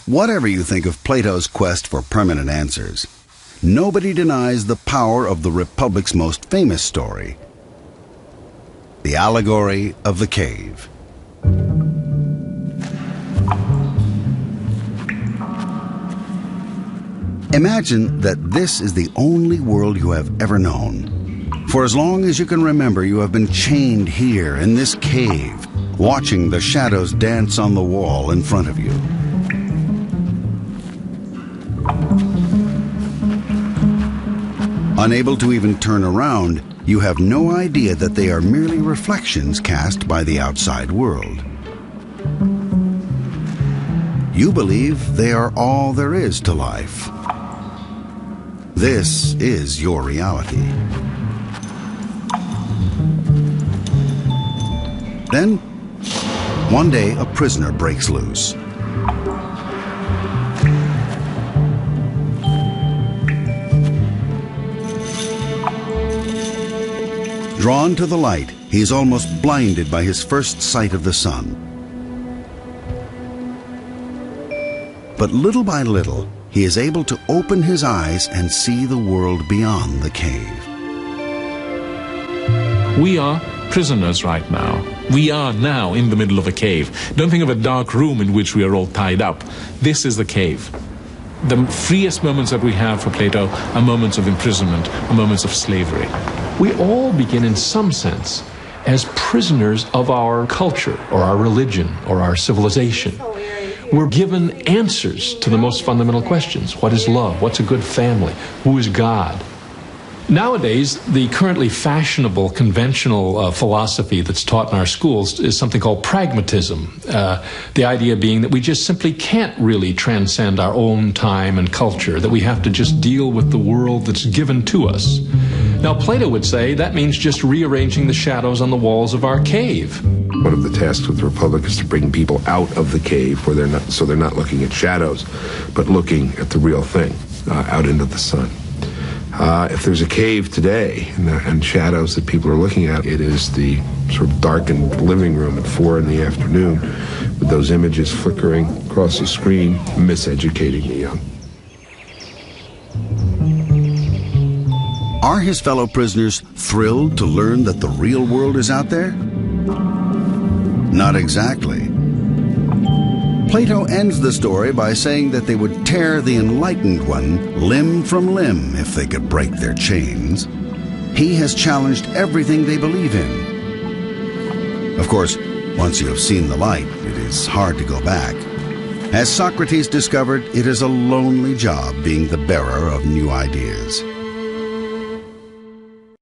Whatever you think of Plato's quest for permanent answers, nobody denies the power of the Republic's most famous story, the Allegory of the Cave. Imagine that this is the only world you have ever known. For as long as you can remember, you have been chained here in this cave, watching the shadows dance on the wall in front of you. Unable to even turn around, you have no idea that they are merely reflections cast by the outside world. You believe they are all there is to life. This is your reality. Then, one day, a prisoner breaks loose. Drawn to the light, he is almost blinded by his first sight of the sun. But little by little, he is able to open his eyes and see the world beyond the cave. We are prisoners right now. We are now in the middle of a cave. Don't think of a dark room in which we are all tied up. This is the cave. The freest moments that we have for Plato are moments of imprisonment, are moments of slavery. We all begin in some sense as prisoners of our culture or our religion or our civilization. We're given answers to the most fundamental questions. What is love? What's a good family? Who is God? Nowadays, the currently fashionable, conventional philosophy that's taught in our schools is something called pragmatism. The idea being that we just simply can't really transcend our own time and culture, that we have to just deal with the world that's given to us. Now, Plato would say that means just rearranging the shadows on the walls of our cave. One of the tasks with the Republic is to bring people out of the cave where they're not looking at shadows, but looking at the real thing, out into the sun. If there's a cave today and shadows that people are looking at, it is the sort of darkened living room at 4 in the afternoon with those images flickering across the screen, miseducating the young. Are his fellow prisoners thrilled to learn that the real world is out there? Not exactly. Plato ends the story by saying that they would tear the enlightened one limb from limb if they could break their chains. He has challenged everything they believe in. Of course, once you have seen the light, it is hard to go back. As Socrates discovered, it is a lonely job being the bearer of new ideas.